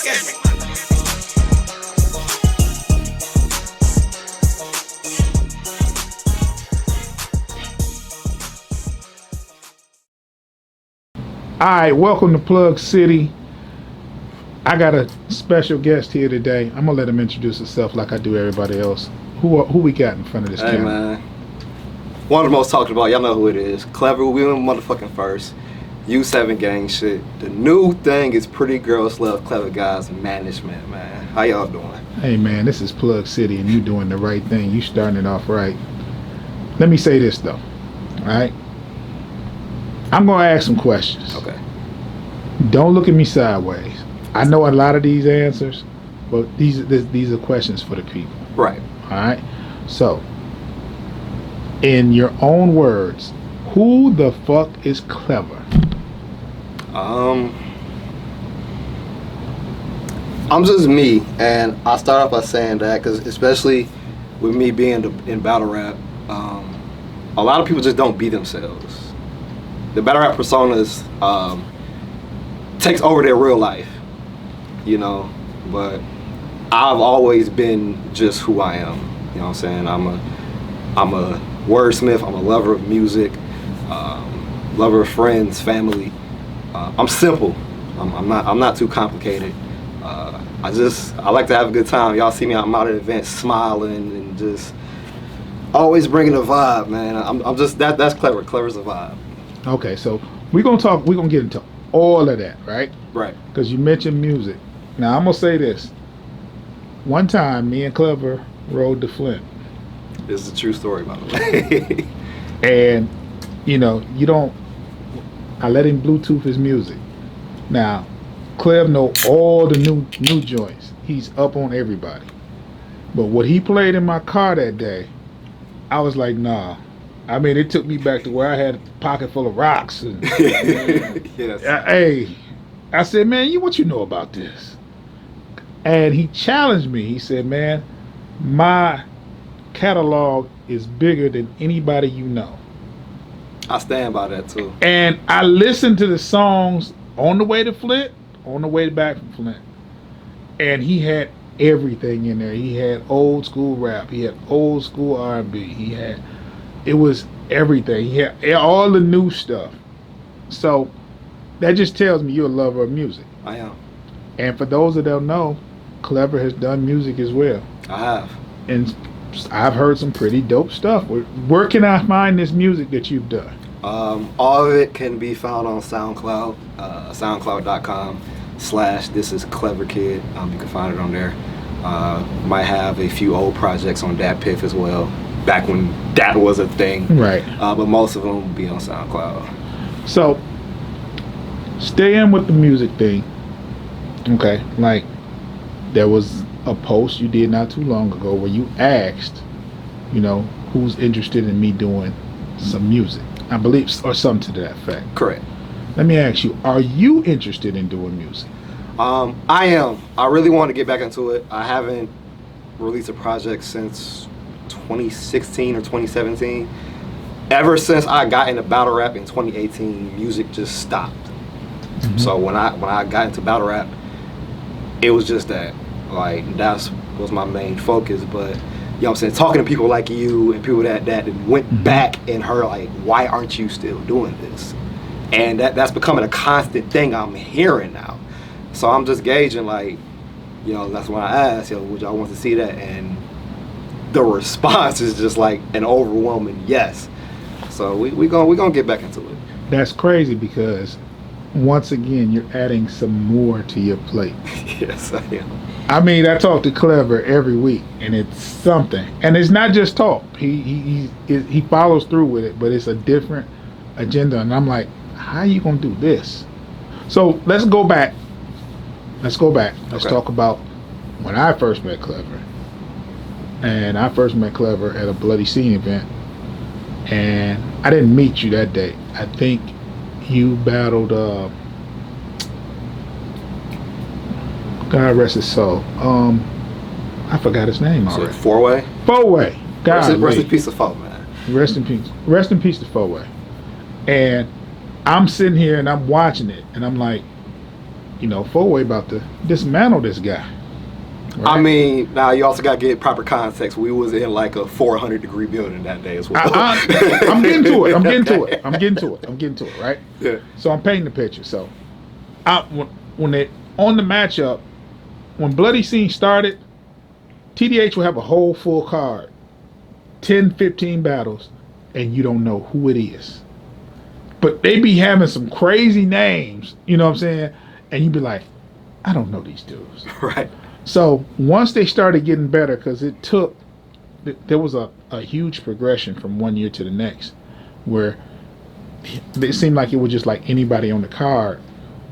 All right, welcome to Plug City. I got a special guest here today. I'm gonna let him introduce himself like I do everybody else. Who we got in front of this camera? Man, one of the most talked about. Y'all know who it is. Klever. We went motherfucking first. U7 gang shit. The new thing is Pretty Girls Love Clever Guys Management. Man, how y'all doing? Hey man, this is Plug City, and you doing the right thing. You starting it off right. Let me say this though. All right. I'm gonna ask some questions. Okay. Don't look at me sideways. I know a lot of these answers, but these are questions for the people. Right. All right. So, in your own words, who the fuck is Klever? I'm just me, and I'll start off by saying that because especially with me being in battle rap, a lot of people just don't be themselves. The battle rap personas takes over their real life, you know, but I've always been just who I am. You know what I'm saying? I'm a wordsmith. I'm a lover of music, lover of friends, family. I'm simple. I'm not too complicated. I like to have a good time. Y'all see me, I'm out at events smiling and just always bringing a vibe, man. I'm just that's Klever. Klever's a vibe. Okay, so we're gonna get into all of that, right? Right. Because you mentioned music. Now I'm gonna say this. One time, me and Klever rode to Flint. This is a true story, by the way. And I let him Bluetooth his music. Now, Klev know all the new joints. He's up on everybody. But what he played in my car that day, I was like, nah. I mean, it took me back to where I had a pocket full of rocks. And, Yes. Hey, I said, man, what you know about this? And he challenged me. He said, man, my catalog is bigger than anybody you know. I stand by that too. And I listened to the songs on the way to Flint, on the way back from Flint. And he had everything in there. He had old school rap. He had old school R&B. It was everything. He had all the new stuff. So that just tells me you're a lover of music. I am. And for those that don't know, Klever has done music as well. I have. And I've heard some pretty dope stuff. Where can I find this music that you've done? All of it can be found on SoundCloud, soundcloud.com/thisiscleverkid. You can find it on there. Might have a few old projects on Dat Piff as well, back when that was a thing. Right. But most of them will be on SoundCloud. So, staying with the music thing, okay, like there was a post you did not too long ago where you asked, who's interested in me doing some music, I believe, or something to that effect. Correct. Let me ask you, are you interested in doing music? I am. I really want to get back into it. I haven't released a project since 2016 or 2017. Ever since I got into battle rap in 2018, music just stopped. Mm-hmm. So when I got into battle rap, it was just that. Like, that was my main focus. But, you know what I'm saying, talking to people like you and people that went mm-hmm. back and heard, like, why aren't you still doing this? And that's becoming a constant thing I'm hearing now. So I'm just gauging, like, that's when I asked, would y'all want to see that? And the response is just like an overwhelming yes. So we gonna get back into it. That's crazy because once again you're adding some more to your plate. Yes, I am. I mean, I talk to Klever every week, and it's something. And it's not just talk. He follows through with it, but it's a different agenda. And I'm like, how are you gonna do this? So let's go back. Let's okay. Talk about when I first met Klever. And I first met Klever at a Bloody Scene event. And I didn't meet you that day. I think you battled, God rest his soul. I forgot his name already. Four-Way? Four-Way. Rest in peace to Four, man. Rest in peace. Rest in peace to Four-Way. And I'm sitting here and I'm watching it. And I'm like, four-way about to dismantle this guy. Right? I mean, now you also got to get proper context. We was in like a 400-degree building that day as well. I'm getting to it. I'm getting to it. Right? Yeah. So I'm painting the picture. So, when they on the matchup, when Bloody Scene started, TDH will have a whole full card, 10, 15 battles, and you don't know who it is. But they be having some crazy names, you know what I'm saying? And you be like, I don't know these dudes. Right. So once they started getting better, because there was a huge progression from one year to the next, where it seemed like it was just like anybody on the card,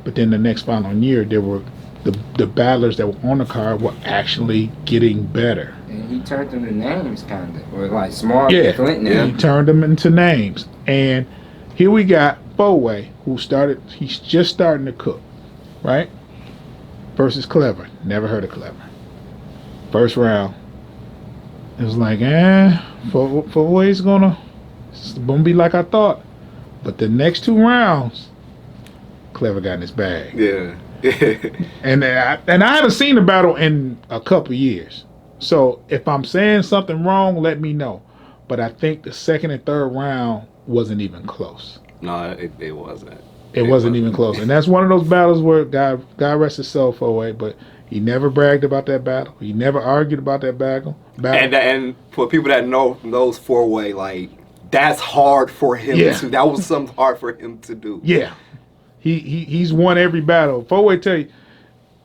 but then the next following year, there were the battlers that were on the card were actually getting better. And he turned them to names, kind of, or like smart Clinton. Yeah, he turned them into names. And here we got Four-Way, he's just starting to cook, right? Versus Klever. Never heard of Klever. First round, it was like, Four-Way's gonna be like I thought. But the next two rounds, Klever got in his bag. Yeah. and I haven't seen the battle in a couple years. So if I'm saying something wrong, let me know. But I think the second and third round wasn't even close. No, it wasn't. It wasn't even close. And that's one of those battles where God rest his soul for away, but he never bragged about that battle. He never argued about that battle. And for people that know those Four-Way, like, that's hard for him to. That was something hard for him to do. Yeah. He's won every battle. Four-Way tell you,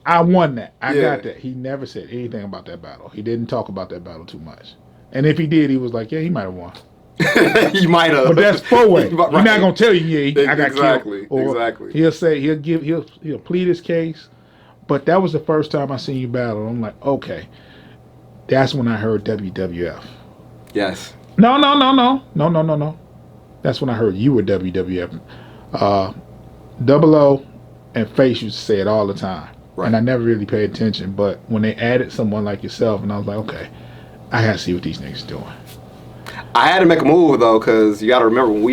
I won that. I got that. He never said anything about that battle. He didn't talk about that battle too much. And if he did, he was like, yeah, he might have won. He might have. But that's Four-Way. He's not gonna tell you, I got exactly, killed. Or exactly. He'll say he'll plead his case. But that was the first time I seen you battle. I'm like, okay. That's when I heard WWF. Yes. No. That's when I heard you were WWF. Double O and Face used to say it all the time. Right. And I never really paid attention. But when they added someone like yourself, and I was like, okay, I gotta see what these niggas doing. I had to make a move though, because you got to remember when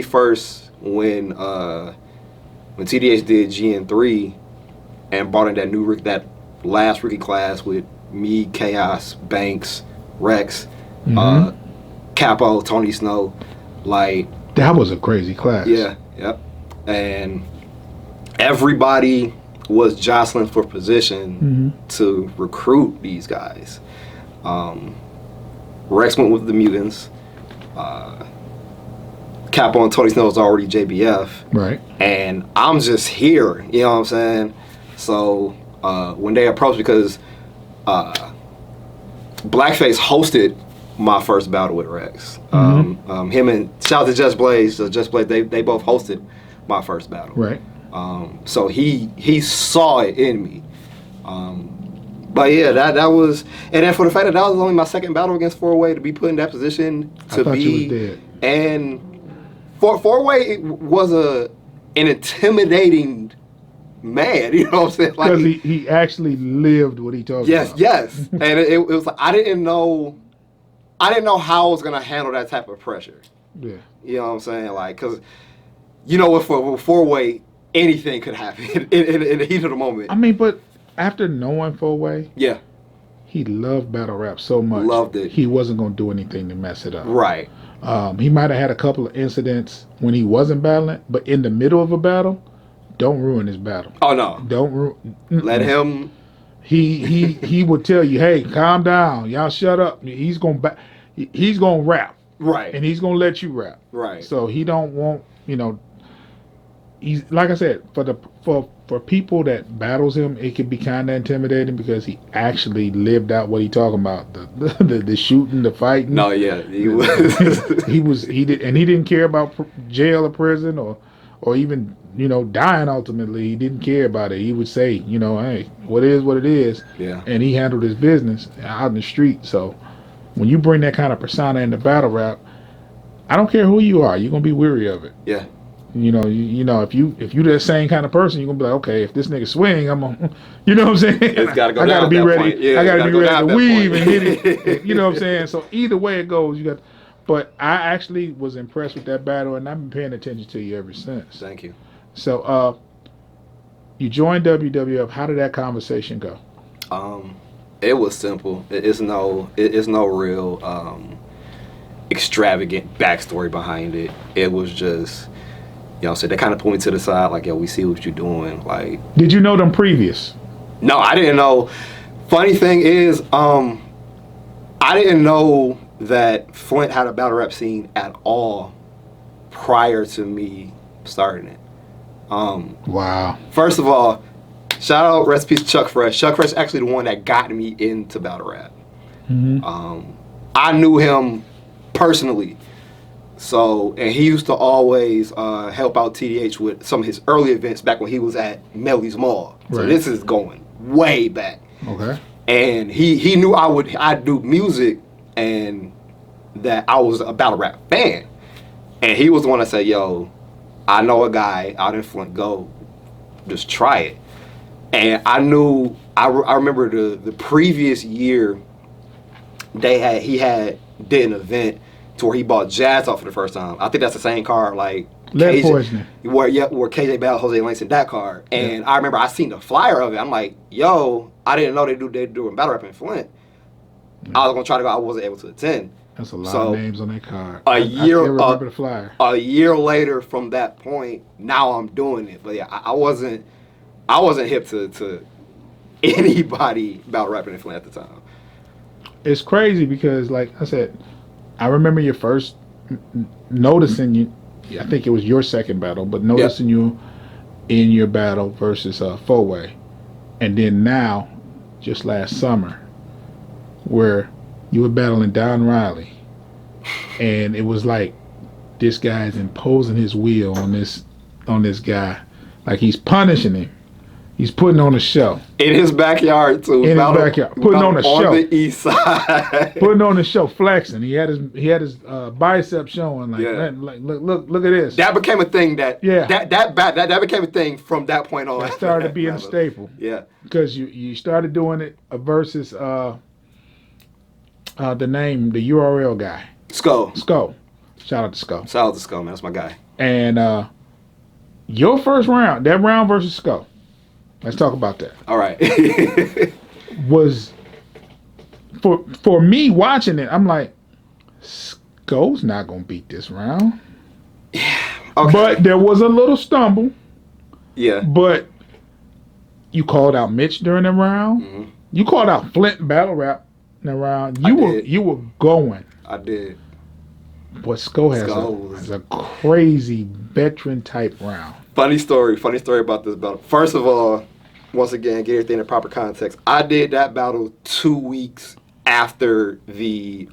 TDH did GN3 and brought in that last rookie class with me, Chaos, Banks, Rex, Capo, Tony Snow, like that was a crazy class. Yeah, yep. And everybody was jostling for position to recruit these guys. Rex went with the Mutants. Capo and Tony Snow was already JBF. Right. And I'm just here, you know what I'm saying? So when they approached, because Blackface hosted my first battle with Rex. Him and shout out to Just Blaze. Just Blaze, they both hosted my first battle. Right. So he saw it in me. But yeah, that was, and then for the fact that was only my second battle against Four-Way, to be put in that position to be, you was dead. And Four-Way was an intimidating man, you know what I'm saying? Because he actually lived what he talked about. Yes, and it was like I didn't know how I was gonna handle that type of pressure. Yeah, you know what I'm saying? Like, because with Four-Way, anything could happen in the heat of the moment. I mean, but after knowing Four-Way, yeah, he loved battle rap so much. Loved it. He wasn't gonna do anything to mess it up. Right. He might have had a couple of incidents when he wasn't battling, but in the middle of a battle, don't ruin his battle. Oh no! Don't ruin. Let him. He would tell you, hey, calm down, y'all shut up. He's gonna rap. Right. And he's gonna let you rap. Right. So he don't want he's like I said, for people that battles him, it can be kind of intimidating because he actually lived out what he talking about, the shooting, the fighting. No, yeah, he was. he didn't care about jail or prison or even dying. Ultimately, he didn't care about it. He would say, hey, what it is. Yeah. And he handled his business out in the street. So when you bring that kind of persona into battle rap, I don't care who you are, you're gonna be weary of it. Yeah. If you that same kind of person, you're gonna be like, okay, if this nigga swing, I'm gonna, you know what I'm saying? It's gotta go I gotta down be that ready. point. Yeah, I gotta be ready to weave point. and hit it. You know what I'm saying? So either way it goes, you got. But I actually was impressed with that battle, and I've been paying attention to you ever since. Thank you. So You joined WWF. How did that conversation go? It was simple. It's no real extravagant backstory behind it. It was just, so they kind of pulled me to the side, like, yo, we see what you're doing. Like, Did you know them previous? no, I didn't know. Funny thing is, I didn't know that Flint had a battle rap scene at all prior to me starting it. Wow. First of all, shout out, rest in peace, Chuck Fresh. Chuck Fresh is actually the one that got me into battle rap. Mm-hmm. I knew him personally. So, and he used to always help out TDH with some of his early events back when he was at Melly's Mall. So Right. this is going way back. Okay. And he knew I'd do music and that I was a battle rap fan. And he was the one that said, yo, I know a guy out in Flint, go, just try it. And I knew, I remember the previous year, he did an event to where he bought Jazz off for the first time. I think that's the same card, like Lead poisoning. where KJ battled Jose Langston, that card. And I remember I seen the flyer of it. I'm like, yo, I didn't know they do battle rap in Flint. I was gonna try to go. I wasn't able to attend. That's a lot of names on that card. I still remember the flyer. A year later from that point, now I'm doing it. But yeah, I wasn't hip to anybody battle rapping in Flint at the time. It's crazy because, like I said, I remember your first noticing you. I think it was your second battle, but noticing you in your battle versus Four-Way, and then now, just last summer, where you were battling Don Riley, and it was like this guy's imposing his will on this guy, like he's punishing him. He's putting on a show. In his backyard too. In his backyard, putting on a show. On the east side. Putting on a show, flexing. He had his biceps showing. Like, man, like look at this. That became a thing. That became a thing from that point on. That started being a staple. Yeah. Because you started doing it versus the URL guy. Skull. Shout out to Skull. Shout out to Skull, man. That's my guy. And your first round, that round versus Skull. Let's talk about that. All right. Was for me watching it, I'm like, Skull's not gonna beat this round. Yeah. Okay. But there was a little stumble. Yeah. But you called out Mitch during the round. Mm-hmm. You called out Flint battle rap in the round. You were going. I did. But Skull has a crazy veteran type round. Funny story about this battle. First of all, once again, get everything in proper context. I did that battle 2 weeks after the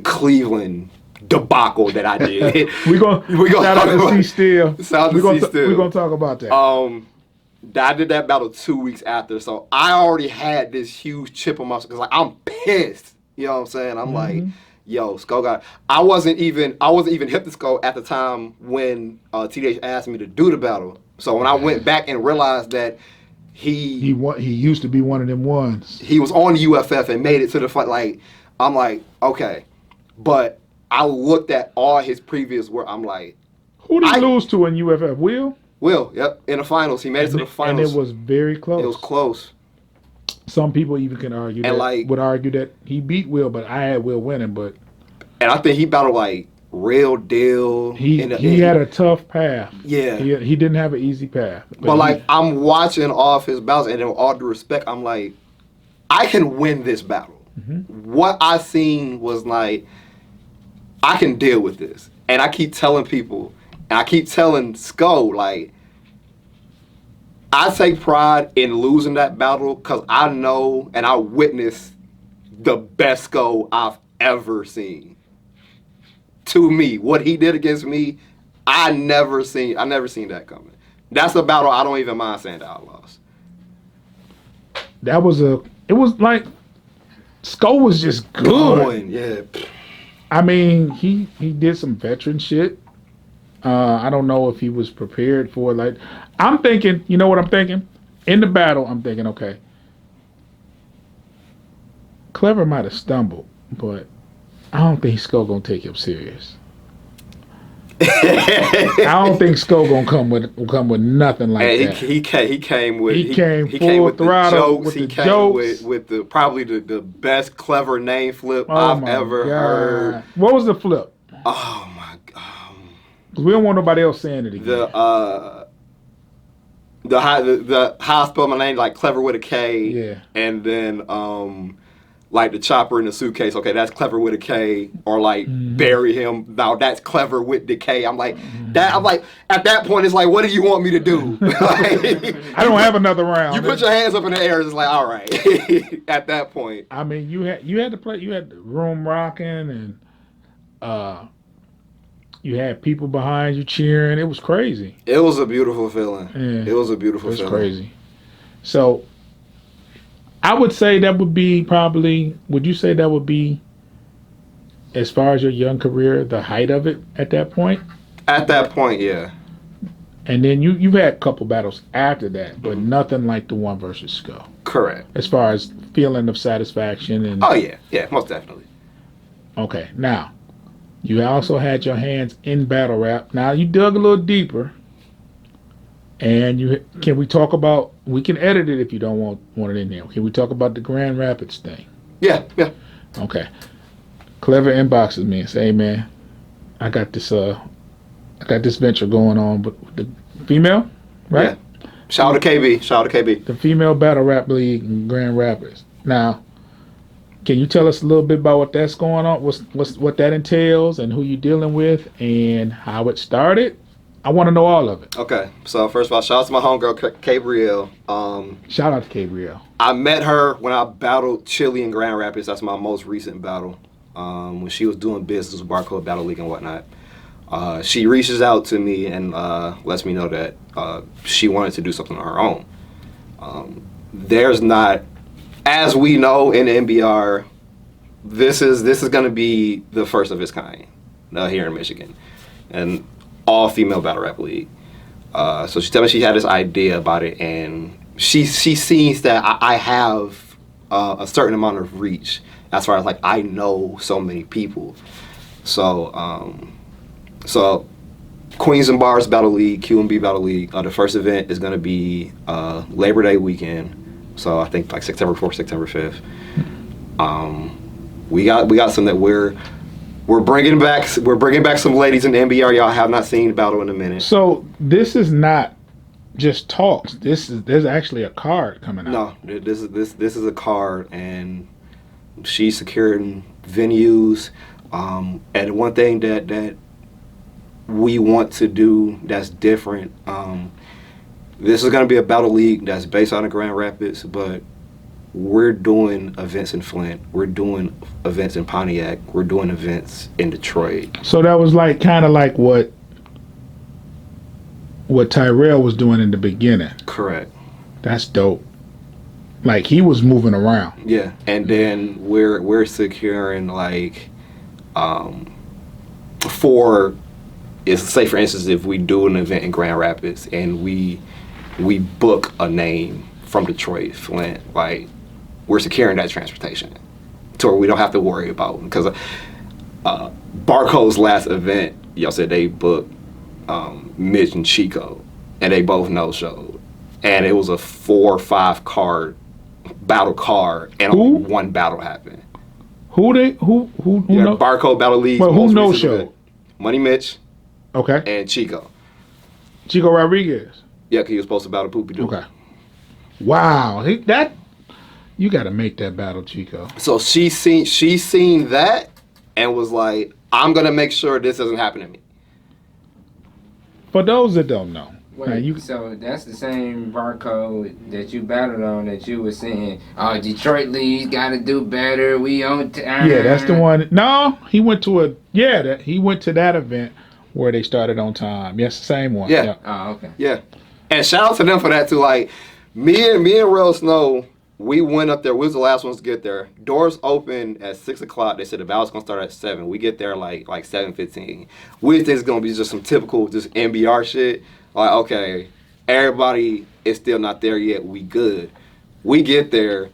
Cleveland debacle that I did. we gonna shout out to C Still. We're gonna talk about that. I did that battle 2 weeks after, so I already had this huge chip on my because like I'm pissed. You know what I'm saying? I'm like, yo, Skull got. I wasn't even hip to Skull at the time when TDH asked me to do the battle. So when I went back and realized that he used to be one of them ones. He was on the UFF and made it to the fight. Like I'm like, okay, but I looked at all his previous work. I'm like, who did he lose to in UFF? Will, yep, in the finals. He made it to the finals. And it was very close. It was close. Some people even can argue would argue that he beat Will, but I had Will winning. But and I think he battled like Real Deal. He had a tough path. Yeah, he didn't have an easy path. But like I'm watching all of his battles, and with all due respect, I'm like, I can win this battle. Mm-hmm. What I seen was like, I can deal with this, and I keep telling people, and I keep telling Skull like, I take pride in losing that battle because I know and I witnessed the best Skull I've ever seen. To me, what he did against me, I never seen that coming. That's a battle I don't even mind saying that I lost. It was like Skull was just good. Yeah. I mean, he did some veteran shit. I don't know if he was prepared for it. Like, I'm thinking, you know what I'm thinking? In the battle, I'm thinking, okay, Klever might have stumbled, but I don't think Skull gonna take him serious. I don't think Sko gonna come with nothing like And that. he came with He came he full came with throttle the jokes. with He the came jokes. with the probably the best clever name flip Oh I've my ever God. heard. What was the flip? Oh my god. 'Cause we don't want nobody else saying it again. The how I spell my name, like Klever with a K. Yeah. And then like the chopper in the suitcase. Okay, that's Klever with a K. Or like bury him. Now that's Klever with the K. I'm like that. I'm like at that point it's like, what do you want me to do? Like, I don't have another round. you put your hands up in the air. It's like, all right. At that point. I mean, you had to play. You had the room rocking, and you had people behind you cheering. It was crazy. It was a beautiful feeling. Yeah. It was a beautiful It was feeling. crazy. So, I would say that would be probably. Would you say that would be, as far as your young career, the height of it at that point? At that point, yeah. And then you've had a couple battles after that, but nothing like the one versus Sko. Correct. As far as feeling of satisfaction and. Oh yeah, most definitely. Okay, now you also had your hands in battle rap. Now you dug a little deeper, and can we talk about? We can edit it if you don't want it in there. Can we talk about the Grand Rapids thing? Yeah. Okay. Klever inboxes me and say, "Hey man, I got this venture going on, but with the female, right? Yeah. Shout out to KB. The female battle rap league in Grand Rapids. Now, can you tell us a little bit about what that's going on? What that entails and who you're dealing with and how it started? I want to know all of it. Okay, so first of all, shout out to my homegirl, Gabrielle. Shout out to Gabrielle. I met her when I battled Chili in Grand Rapids. That's my most recent battle. When she was doing business with Barcode Battle League and whatnot. She reaches out to me and lets me know that she wanted to do something on her own. There's not, as we know in NBR, this is going to be the first of its kind here in Michigan, and all female battle rap league. So she told me she had this idea about it, and she sees that I have a certain amount of reach as far as like I know so many people. So Queens and Bars Battle League, QMB Battle League. The first event is going to be Labor Day weekend. So I think like September 4th, September 5th. We got some that we're bringing back. We're bringing back some ladies in the NBR y'all have not seen battle in a minute. So this is not just talks. There's actually a card coming out. No, this is a card, and she's securing venues. And one thing that we want to do that's different. This is going to be a battle league that's based out of Grand Rapids, but we're doing events in Flint. We're doing events in Pontiac. We're doing events in Detroit. So that was like kind of like what Tyrell was doing in the beginning. Correct. That's dope. Like he was moving around. Yeah, and then we're securing like for instance, if we do an event in Grand Rapids and we book a name from Detroit, Flint, like we're securing that transportation to where we don't have to worry about, because Barcode's last event, y'all said they booked Mitch and Chico, and they both no-showed, and it was a 4 or 5 card battle card, and only one battle happened. Who no? Barcode Battle League. Well, who no-showed? Money Mitch. Okay. And Chico Rodriguez. Yeah, 'cause he was supposed to battle Poopy Doo. Okay. Wow, you got to make that battle, Chico. So she seen that and was like, I'm gonna make sure this doesn't happen to me. For those that don't know, Wait, so that's the same barcode that you battled on that you were saying, oh, Detroit League got to do better. We on time. Yeah, that's the one. No, he went to that event where they started on time. Yes, the same one. Yeah. Oh, okay. Yeah. And shout out to them for that too. Like me and Real Snow, we went up there. We was the last ones to get there. Doors open at 6 o'clock. They said the battle's gonna start at 7. We get there like 7:15. We think it's gonna be just some typical just NBR shit. Like, okay, everybody is still not there yet. We good. We get there.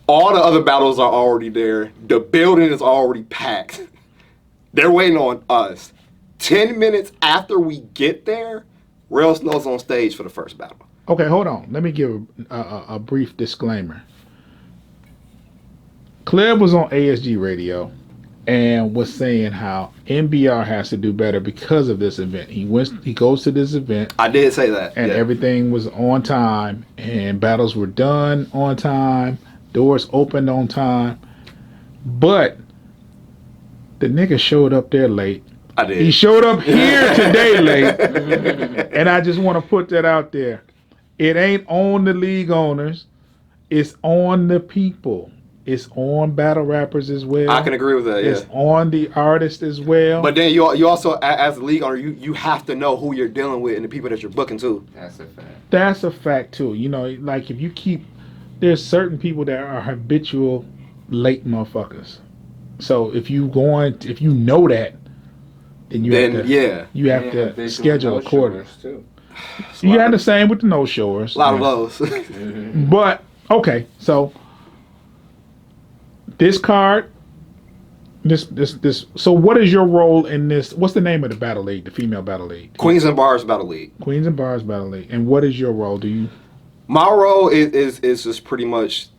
All the other battles are already there. The building is already packed. They're waiting on us 10 minutes after we get there, Rail Snow's on stage for the first battle. Okay, hold on. Let me give a brief disclaimer. Klever was on ASG radio and was saying how NBR has to do better because of this event. He goes to this event. I did say that. And everything was on time and battles were done on time. Doors opened on time. But the nigga showed up there late. I did. He showed up here today late. And I just want to put that out there. It ain't on the league owners. It's on the people. It's on battle rappers as well. I can agree with that, yeah. It's on the artist as well. But then you also, as a league owner, you have to know who you're dealing with and the people that you're booking too. That's a fact. That's a fact too. You know, like if you keep, there's certain people that are habitual late motherfuckers. So if you know that, then you have to schedule accordingly. You had the same with the no-showers. A lot of those. But okay, so this card, this. So what is your role in this? What's the name of the battle league? The female battle league. Queens and Bars Battle League. Queens and Bars Battle League. And what is your role? My role is just pretty much.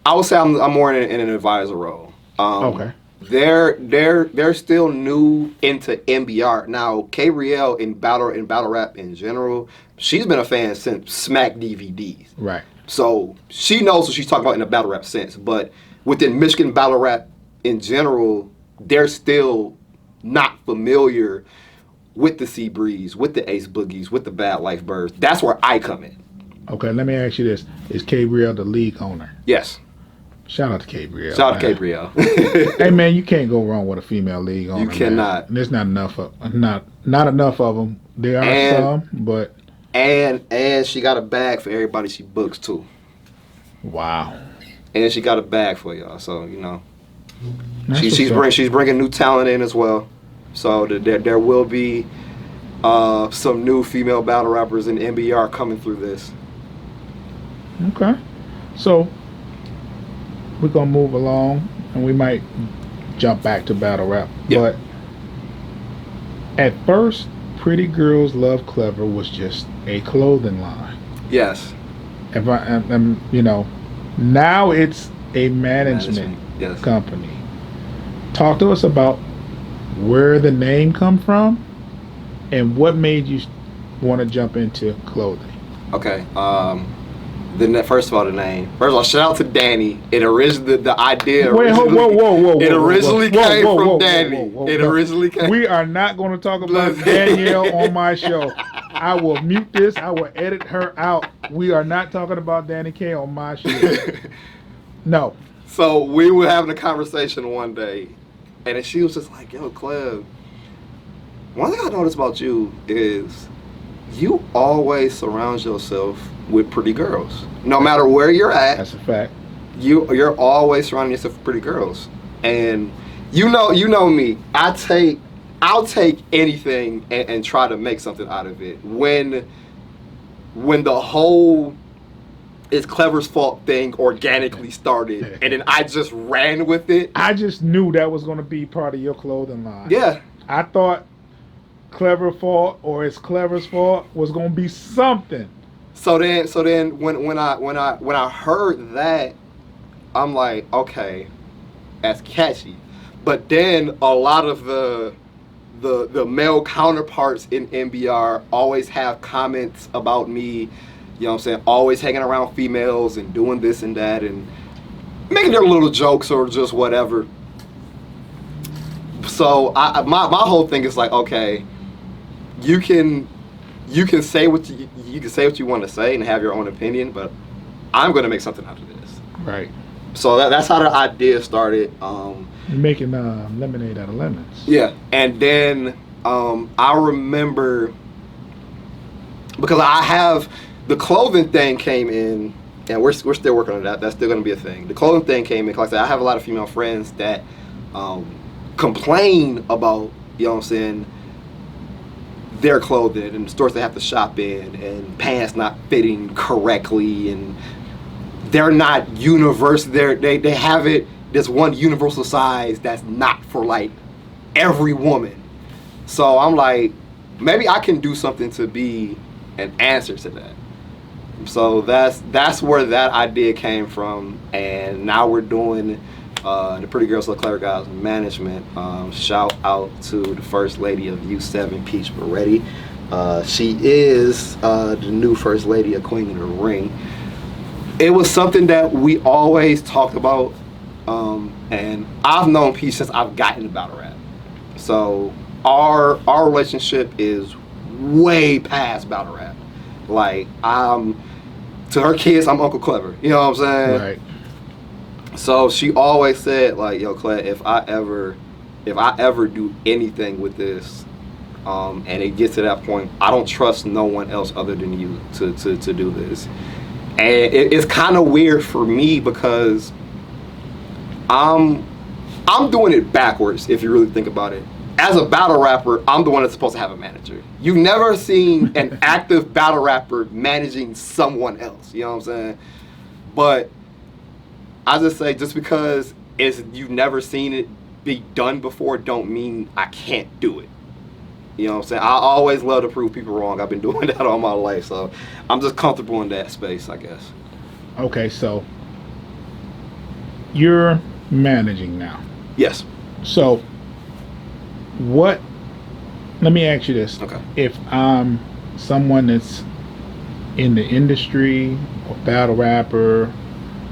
I would say I'm more in an advisor role. Okay. They're still new into NBR now. Gabrielle in battle rap in general, she's been a fan since Smack DVDs. Right. So she knows what she's talking about in the battle rap sense. But within Michigan battle rap in general, they're still not familiar with the Sea Breeze, with the Ace Boogies, with the Bad Life Birds. That's where I come in. Okay, let me ask you this: is Gabrielle the league owner? Yes. Shout out to Gabrielle. Shout out to Gabrielle. Hey man, you can't go wrong with a female league owner. You cannot. Man. There's not enough of them. There are some, but and she got a bag for everybody she books too. Wow. And she got a bag for y'all, so you know. She's bringing new talent in as well. So there will be some new female battle rappers in NBR coming through this. Okay. So we're gonna move along and we might jump back to battle rap. Yep. But at first Pretty Girls Love Klever was just a clothing line. Yes. Now it's a management yes. company. Talk to us about where the name come from and what made you want to jump into clothing. Okay. First of all, the name. First of all, shout out to Danny. It originally the idea. Wait, whoa! It originally came from Danny. It originally came. We are not going to talk about Danielle on my show. I will mute this. I will edit her out. We are not talking about Danny K on my show. No. So we were having a conversation one day, and then she was just like, "Yo, Clem, one thing I noticed about you is you always surround yourself with pretty girls. No matter where you're at, that's a fact. You're always surrounding yourself with pretty girls, and you know me. I'll take anything and try to make something out of it. When the whole it's Klever's fault thing organically started, and then I just ran with it. I just knew that was going to be part of your clothing line. Yeah, I thought Klever fault or it's Klever's fault was going to be something. So then when I heard that, I'm like, okay, that's catchy. But then a lot of the male counterparts in NBR always have comments about me, you know what I'm saying, always hanging around females and doing this and that and making their little jokes or just whatever. So my whole thing is like, okay, you can say what you want to say and have your own opinion, but I'm going to make something out of this. Right. So that's how the idea started. You're making lemonade out of lemons. Yeah, and then I remember because I have the clothing thing came in, and we're still working on that. That's still going to be a thing. The clothing thing came in. Like I said, I have a lot of female friends that complain about, you know what I'm saying, their clothing and the stores they have to shop in and pants not fitting correctly and they're not universal. They have it this one universal size that's not for like every woman. So I'm like, maybe I can do something to be an answer to that. So that's where that idea came from, and now we're doing the Pretty Girls So Clever Guys management. Shout out to the First Lady of U7, Peach Moretti. She is the new First Lady of Queen of the Ring. It was something that we always talked about, and I've known Peach since I've gotten into battle rap. So our relationship is way past battle rap. Like, to her kids, I'm Uncle Klever. You know what I'm saying? Right. So she always said, like, yo, Clay, if I ever do anything with this, and it gets to that point, I don't trust no one else other than you to do this. And it's kind of weird for me because I'm doing it backwards if you really think about it. As a battle rapper, I'm the one that's supposed to have a manager. You've never seen an active battle rapper managing someone else. You know what I'm saying? But I just say, just because you've never seen it be done before, don't mean I can't do it. You know what I'm saying? I always love to prove people wrong. I've been doing that all my life, so I'm just comfortable in that space, I guess. Okay, so you're managing now. Yes. So let me ask you this. Okay. If I'm someone that's in the industry, or battle rapper,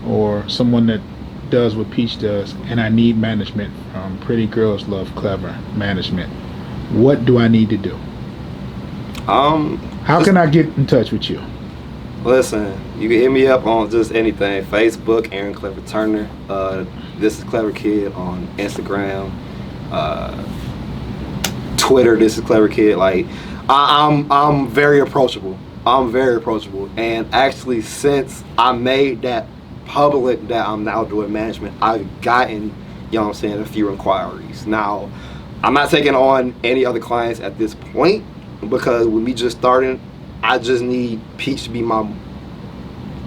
or someone that does what Peach does, and I need management from Pretty Girls Love Clever management, what do I need to do? How can I get in touch with you? Listen, you can hit me up on just anything. Facebook, Aaron Clever Turner. This is Clever Kid on Instagram. Twitter, this is Clever Kid. Like, I'm very approachable. And actually, since I made that public that I'm now doing management, I've gotten, you know what I'm saying, a few inquiries. Now, I'm not taking on any other clients at this point, because with me just starting, I just need Peach to be my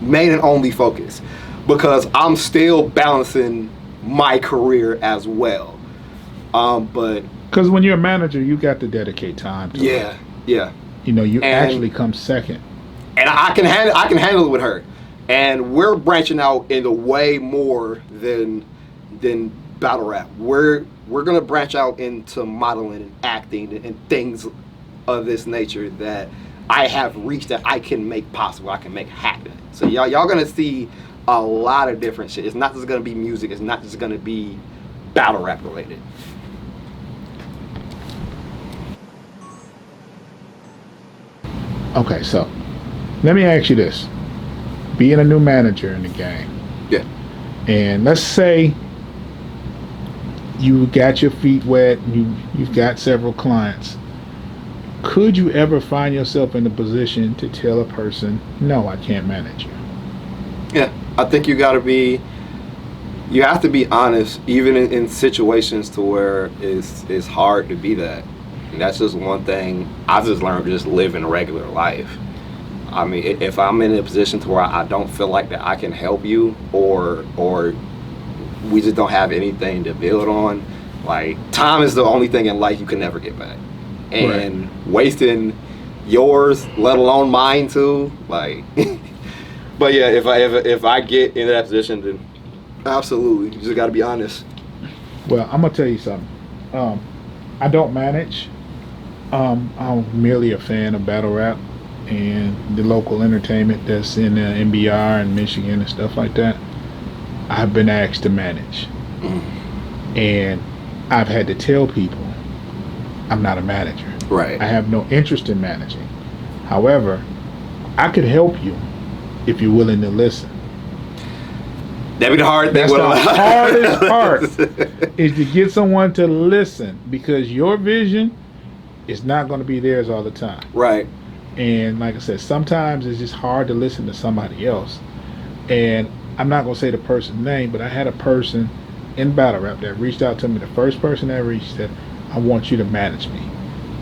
main and only focus, because I'm still balancing my career as well. But because when you're a manager, you got to dedicate time to it. Yeah. You know, you actually come second. And I can handle it with her. And we're branching out into way more than battle rap. We're gonna branch out into modeling and acting and things of this nature that I have reached, that I can make possible, I can make happen. So y'all gonna see a lot of different shit. It's not just gonna be music. It's not just gonna be battle rap related. Okay, so let me ask you this: being a new manager in the game, Yeah. and let's say you got your feet wet, you've got several clients. Could you ever find yourself in a position to tell a person, no, I can't manage you? Yeah, I think you have to be honest, even in situations to where it's hard to be that. And that's just one thing I've just learned, just living regular life. I mean, if I'm in a position to where I don't feel like that I can help you, or we just don't have anything to build on, like, time is the only thing in life you can never get back. And wasting yours, let alone mine too, like. But yeah, if I get into that position, then absolutely, you just got to be honest. Well, I'm gonna tell you something. I don't manage. I'm merely a fan of battle rap and the local entertainment that's in NBR and Michigan and stuff like that. I've been asked to manage, and I've had to tell people I'm not a manager. Right. I have no interest in managing. However, I could help you if you're willing to listen. That'd be the hard thing. That's the hardest part, is to get someone to listen, because your vision is not going to be theirs all the time. Right. And like I said, sometimes it's just hard to listen to somebody else. And I'm not going to say the person's name, but I had a person in battle rap that reached out to me. The first person that reached said, I want you to manage me.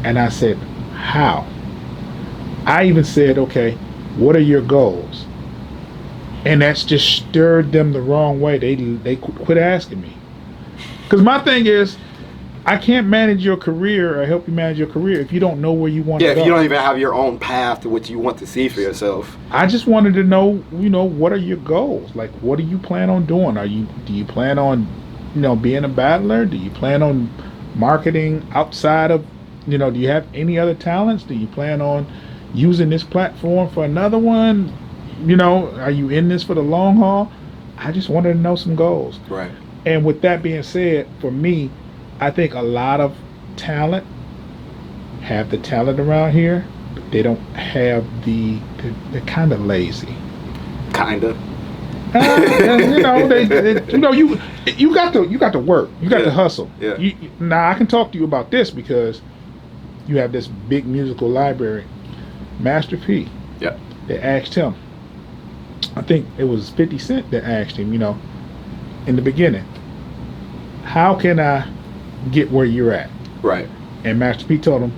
And I said, how? I even said, okay, what are your goals? And that's just stirred them the wrong way. They quit asking me. Because my thing is, I can't manage your career or help you manage your career if you don't know where you want to Yeah, go. if you don't even have your own path to what you want to see for yourself. I just wanted to know, what are your goals? Like, what do you plan on doing? Do you plan on, being a battler? Do you plan on marketing outside of, do you have any other talents? Do you plan on using this platform for another one? Are you in this for the long haul? I just wanted to know some goals. Right. And with that being said, for me, I think a lot of talent have the talent around here, but they don't have they're kind of lazy. Kinda. You got to work. You got to hustle. Yeah. Now I can talk to you about this because you have this big musical library. Master P. Yeah. They asked him. I think it was 50 Cent that asked him. In the beginning, how can I get where you're at? Right. And Master P told him,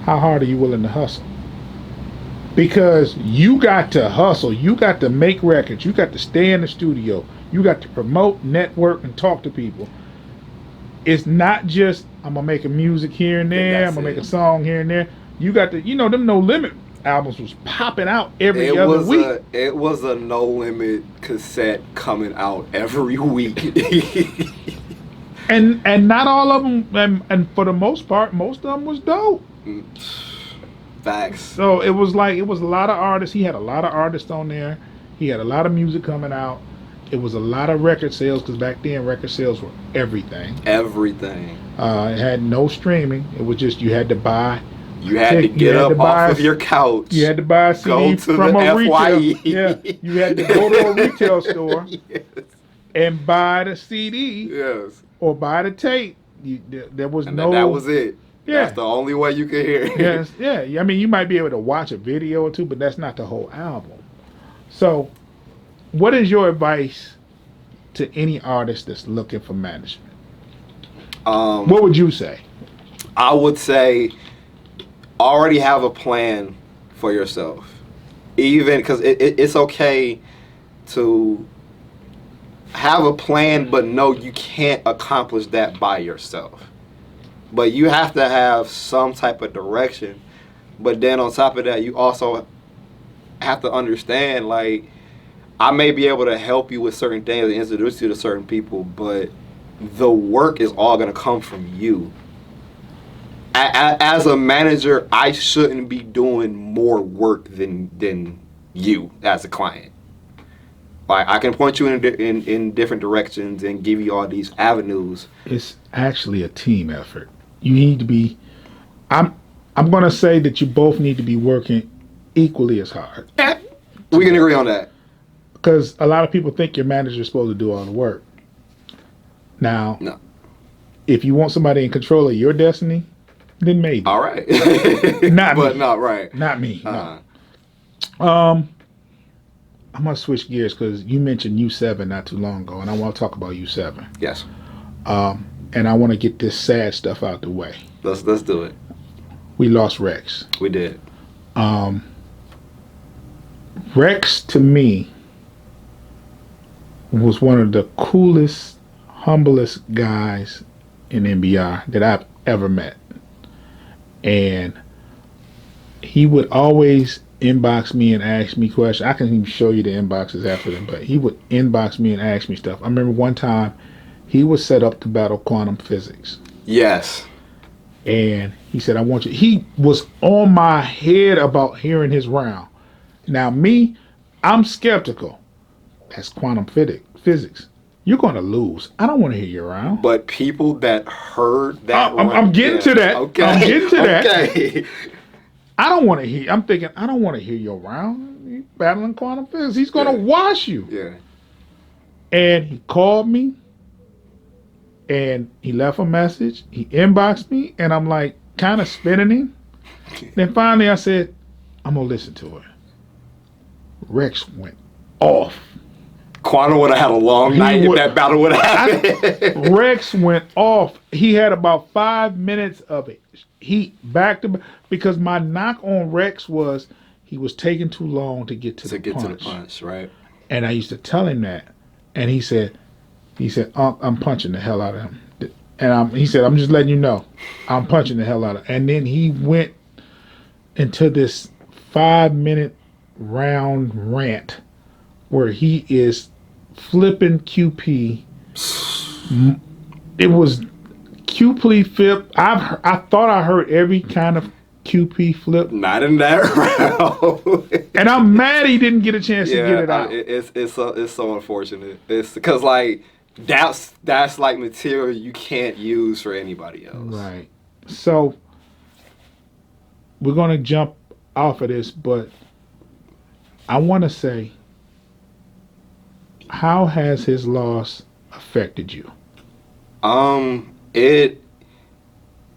how hard are you willing to hustle? Because you got to hustle. You got to make records. You got to stay in the studio. You got to promote, network, and talk to people. It's not just, I'm going to make a music here and there. I'm going to make a song here and there. You got to, them No Limit albums was popping out every other week. It was a No Limit cassette coming out every week. And not all of them, and for the most part, most of them was dope. Facts. So it was a lot of artists. He had a lot of artists on there. He had a lot of music coming out. It was a lot of record sales because back then record sales were everything. Everything. It had no streaming. It was just you had to buy. You had to get up off of your couch. You had to buy a CD from a retail. Yeah, you had to go to a retail store and buy the CD. Yes. Or buy the tape. There was no. That was it. Yeah. That's the only way you could hear it. Yes. Yeah. I mean, you might be able to watch a video or two, but that's not the whole album. So, what is your advice to any artist that's looking for management? What would you say? I would say already have a plan for yourself. Even because it's okay to have a plan, but no, you can't accomplish that by yourself. But you have to have some type of direction. But then on top of that, you also have to understand, like, I may be able to help you with certain things and introduce you to certain people, but the work is all going to come from you. As a manager, I shouldn't be doing more work than you as a client. Like, I can point you in different directions and give you all these avenues. It's actually a team effort. You need to be. I'm going to say that you both need to be working equally as hard. We can agree on that. Because a lot of people think your manager is supposed to do all the work. Now, no. If you want somebody in control of your destiny, then maybe. All right. Not me. But not right. Not me. No. I'm going to switch gears because you mentioned U7 not too long ago, and I want to talk about U7. Yes. And I want to get this sad stuff out the way. Let's do it. We lost Rex. We did. Rex, to me, was one of the coolest, humblest guys in NBR that I've ever met. And he would always inbox me and ask me questions. I can even show you the inboxes after them, but he would inbox me and ask me stuff. I remember one time he was set up to battle quantum physics. Yes. And he said, I want you. He was on my head about hearing his round. Now me, I'm skeptical. That's quantum physics. You're going to lose. I don't want to hear your round. But people that heard that I'm getting to that. Okay. I'm getting to that. Okay. I don't want to hear. I'm thinking, I don't want to hear your round. You're battling quantum physics. He's going to wash you. Yeah. And he called me. And he left a message. He inboxed me. And I'm like, kind of spinning him. Then finally I said, I'm going to listen to it. Rex went off. Quantum would have had a long night if that battle would have happened. Rex went off. He had about 5 minutes of it. He back to back, because my knock on Rex was he was taking too long to get to the punch, right? And I used to tell him that, and he said, I'm punching the hell out of him. And he said, I'm just letting you know, I'm punching the hell out of. And then he went into this 5-minute round rant where he is flipping QP. It was QP flip. I thought I heard every kind of QP flip. Not in that round. And I'm mad he didn't get a chance to get it out. It's so unfortunate. It's because like that's like material you can't use for anybody else. Right. So we're gonna jump off of this, but I want to say, how has his loss affected you? It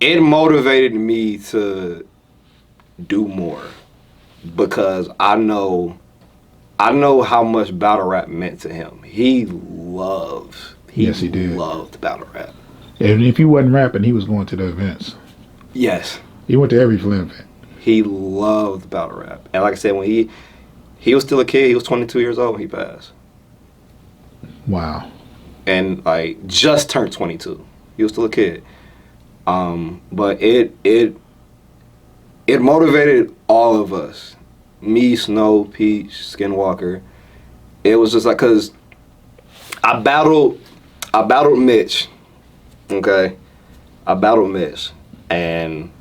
motivated me to do more because I know how much battle rap meant to him. He Yes, he did. loved battle rap. And if he wasn't rapping, he was going to the events. Yes. He went to every Flynn event. He loved battle rap. And like I said, when he was still a kid, he was 22 years old when he passed. Wow. And like just turned 22. He was still a kid. But it motivated all of us. Me, Snow, Peach, Skinwalker. It was just like, cause I battled Mitch. Okay. I battled Mitch. And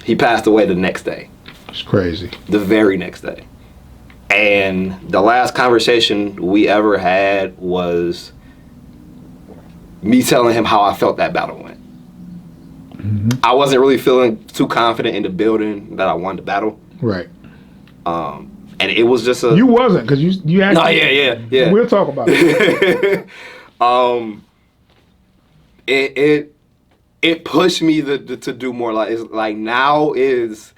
he passed away the next day. It's crazy. The very next day. And the last conversation we ever had was me telling him how I felt that battle went. Mm-hmm. I wasn't really feeling too confident in the building that I wanted to battle. Right. And it was just a... You wasn't, because you actually... No, yeah. We'll talk about it. It pushed me to do more. Like, it's like now is...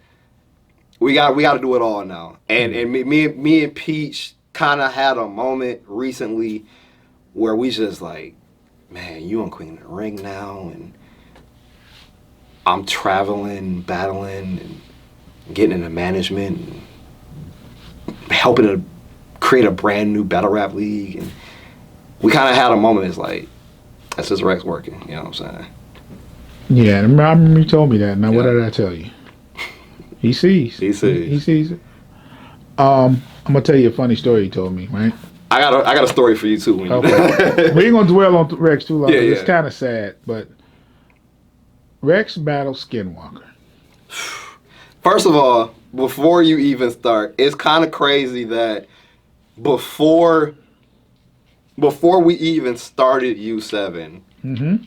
We got to do it all now. And me and Peach kind of had a moment recently where we just like, man, you on Queen of the Ring now, and I'm traveling, battling, and getting into management, and helping to create a brand new battle rap league. And we kind of had a moment. It's like, that's just Rex working. You know what I'm saying? Yeah, I remember you told me that. Now, what did I tell you? He sees. He sees it. I'm gonna tell you a funny story he told me, right? I got a story for you too. Okay. We ain't gonna dwell on Rex too long. Yeah. It's kind of sad, but Rex battled Skinwalker. First of all, before you even start, it's kind of crazy that before we even started U7, mm-hmm.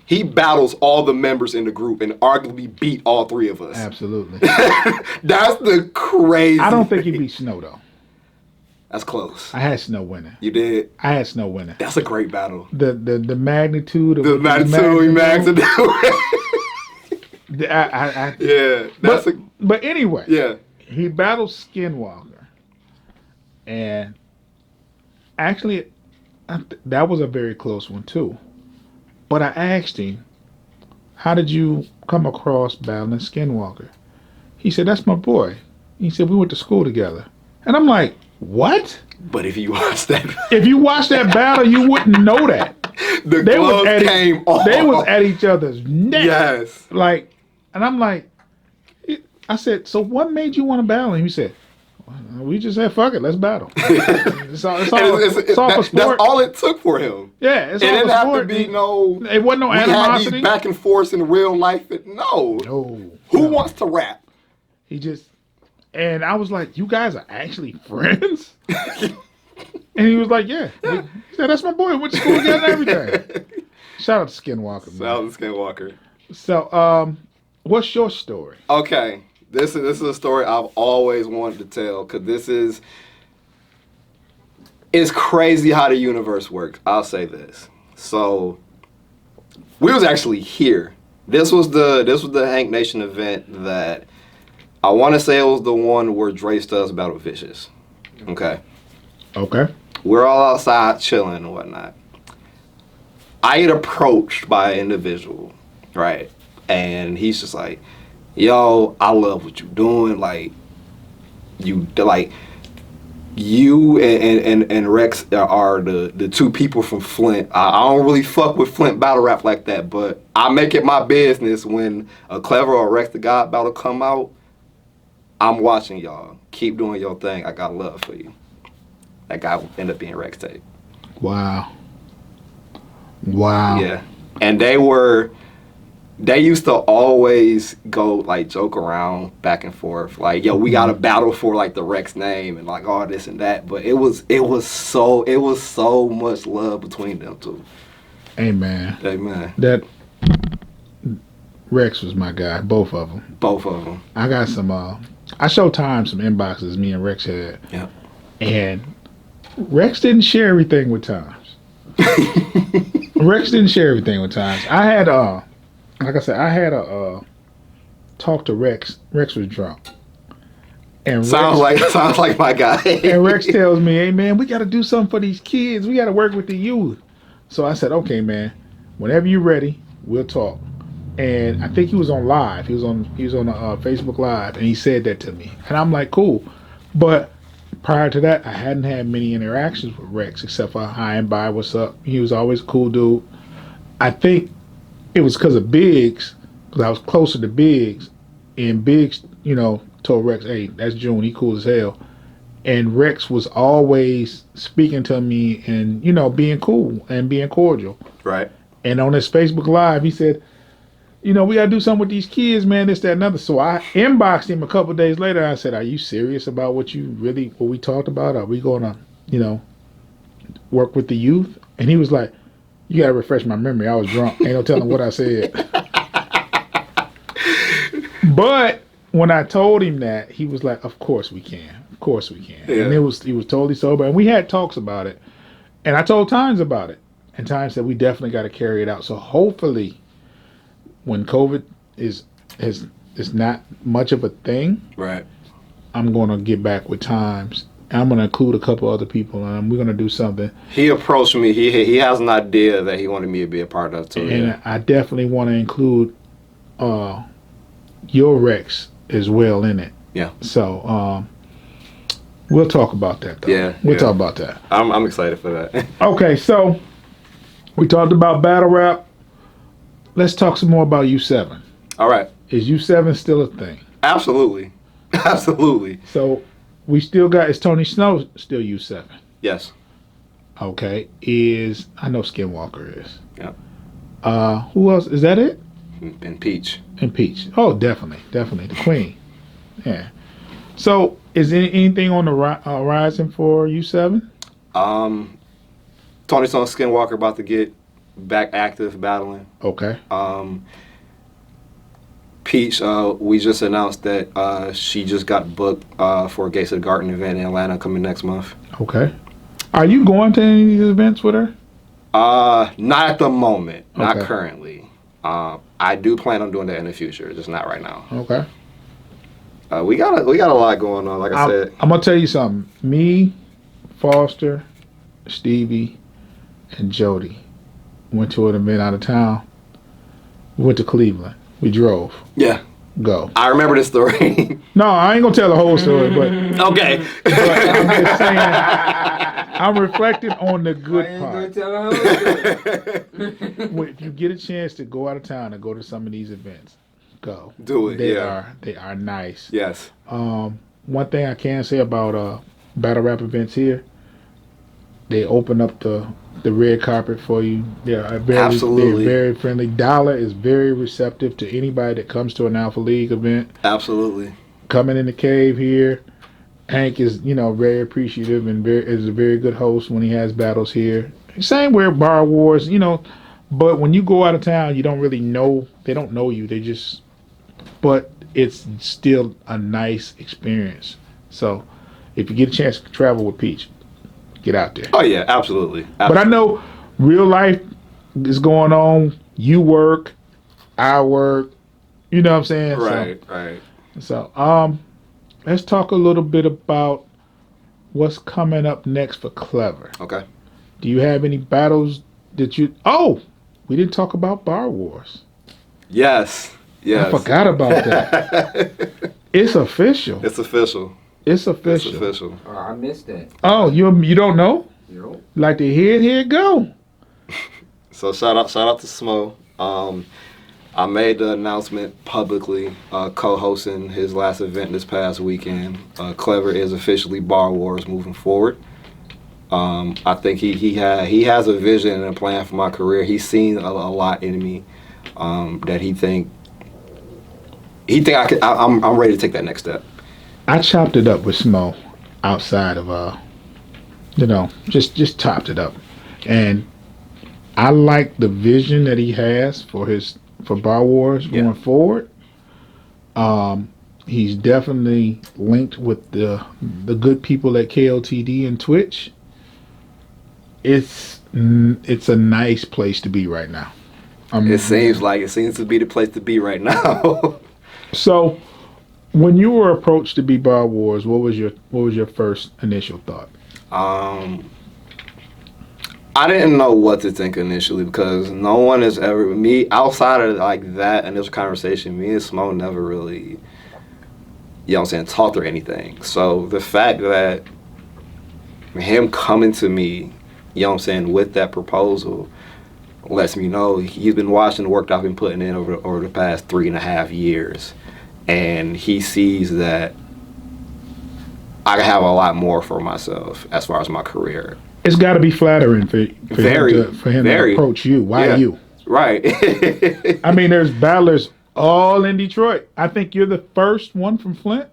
he battles all the members in the group and arguably beat all three of us. Absolutely. That's the crazy. I don't think he beat Snow though. That's close. I had Snow winning. You did? I had Snow winning. That's a great battle. The magnitude of the magnitude he maxed it out. But anyway. Yeah. He battled Skinwalker. And actually, that was a very close one too. But I asked him, how did you come across battling Skinwalker? He said, that's my boy. He said, we went to school together. And I'm like, what? But if you watch that battle, you wouldn't know that. They was at each other's neck. Yes. Like, and I'm like, I said, so what made you want to battle? And he said, we just said, fuck it, let's battle. It's all for sport. That's all it took for him. Yeah, it's all for sport. It didn't have to be it wasn't no animosity. Had these back and forth in real life. No. Who wants to rap? He just, and I was like, you guys are actually friends? And he was like, yeah. He said, that's my boy. We went to school together and everything. Shout out to Skinwalker, man. Shout out to Skinwalker. So, what's your story? Okay. This is a story I've always wanted to tell, because it's crazy how the universe works. I'll say this. So we was actually here. This was the Hank Nation event that I want to say it was the one where Dre Stubbs battled Vicious. Okay. We're all outside chilling and whatnot. I get approached by an individual, right? And he's just like, yo, I love what you're doing. Like, you and Rex are the two people from Flint. I don't really fuck with Flint battle rap like that, but I make it my business when a Klever or Rex the God battle come out. I'm watching y'all. Keep doing your thing. I got love for you. That guy will end up being Rex Tape. Wow. Wow. Yeah. And they used to always go like joke around back and forth. Like, yo, we got a battle for like the Rex name and like all this and that. But it was so much love between them two. Amen. Amen. That Rex was my guy, both of them. Both of them. I got some I showed Time some inboxes me and Rex had. Yeah. And Rex didn't share everything with Times. Rex didn't share everything with Times. I had like I said, I had a talk to Rex. Rex was drunk. And sounds like my guy. And Rex tells me, "Hey man, we got to do something for these kids. We got to work with the youth." So I said, "Okay, man. Whenever you're ready, we'll talk." And I think he was on live. He was on Facebook Live, and he said that to me. And I'm like, "Cool." But prior to that, I hadn't had many interactions with Rex except for hi and bye, what's up. He was always a cool dude. I think it was because of Biggs, because I was closer to Biggs, and Biggs, told Rex, "Hey, that's June. He cool as hell." And Rex was always speaking to me and, being cool and being cordial. Right. And on his Facebook Live, he said, "We got to do something with these kids, man, this, that, and other." So I inboxed him a couple of days later. I said, "Are you serious about what we talked about? Are we going to, work with the youth?" And he was like, "You got to refresh my memory. I was drunk. Ain't no telling what I said." But when I told him that, he was like, "Of course we can. Of course we can." Yeah. And he was totally sober. And we had talks about it. And I told Times about it. And Times said, "We definitely got to carry it out." So hopefully, when COVID is not much of a thing, right, I'm going to get back with Times. I'm going to include a couple other people, and we're going to do something. He approached me. He has an idea that he wanted me to be a part of too. And I definitely want to include your Rex as well in it. Yeah. So we'll talk about that, though. Yeah. We'll talk about that. I'm excited for that. Okay, so we talked about battle rap. Let's talk some more about U7. All right. Is U7 still a thing? Absolutely. Absolutely. So we still got, is Tony Snow still U7? Yes. Okay. I know Skinwalker is. Yeah. Who else? Is that it? And Peach. And Peach. Oh, definitely. The Queen. Yeah. So is there anything on the horizon for U7? Tony Snow Skinwalker about to get back active battling. Okay. Peach, we just announced that she just got booked for a Gates of the Garden event in Atlanta coming next month. Okay. Are you going to any of these events with her? Not at the moment. Not Okay. currently. I do plan on doing that in the future, just not right now. Okay. We got a lot going on, like I said. I'm going to tell you something. Me, Foster, Stevie, and Jody went to an event out of town. We went to Cleveland. We drove. Yeah. Go. I remember this story. No, I ain't gonna tell the whole story, but Okay. but I'm just saying, I'm reflecting on the good part. If you get a chance to go out of town and go to some of these events, go. Do it. They are nice. Yes. One thing I can say about battle rap events here, they open up the red carpet for you. Absolutely. They're very friendly. Dollar is very receptive to anybody that comes to an Alpha League event. Absolutely. Coming in the cave here, Hank is very appreciative and is a very good host when he has battles here. Same with Bar Wars, but when you go out of town, you don't really know. They don't know you. But it's still a nice experience. So if you get a chance to travel with Peach, get out there. Oh yeah, absolutely. But I know real life is going on. You work, I work. You know what I'm saying? Right. So let's talk a little bit about what's coming up next for Klever. Okay. Do you have any battles that you? Oh, we didn't talk about Bar Wars. Yes. I forgot about that. It's official. It's official. It's It's official. official. Oh, I missed that. Oh, you don't know? Yo. Like to hear it go. So shout out to Smo. I made the announcement publicly, co-hosting his last event this past weekend. Klever is officially Bar Wars moving forward. I think he has a vision and a plan for my career. He's seen a lot in me that he think I could. I'm ready to take that next step. I chopped it up with Smo outside of just chopped it up, and I like the vision that he has for Bar Wars going forward. He's definitely linked with the good people at KOTD and Twitch. It's a nice place to be right now. It seems to be the place to be right now. So, when you were approached to be Bar Wars, what was your first initial thought? I didn't know what to think initially because no one has ever me outside of like that initial conversation. Me and Smo never really, you know what I'm saying, talked or anything. So the fact that him coming to me, you know what I'm saying, with that proposal lets me know he's been watching the work I've been putting in over the past 3.5 years, and he sees that I have a lot more for myself as far as my career. It's got to be flattering for him to approach you. Why you? Right. I mean, there's battlers all in Detroit. I think you're the first one from Flint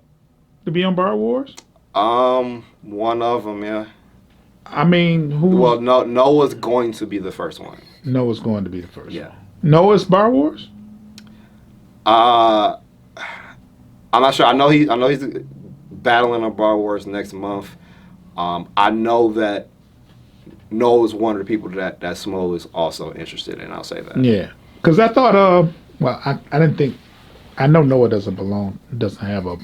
to be on Bar Wars. One of them, yeah. I mean, who? Well, Noah's going to be the first one. Noah's going to be the first. Yeah. One. Noah's Bar Wars. I'm not sure. I know he's battling on Bar Wars next month. I know that Noah's one of the people that Smo is also interested in. I'll say that. Yeah, because I thought, I didn't think. I know Noah doesn't have a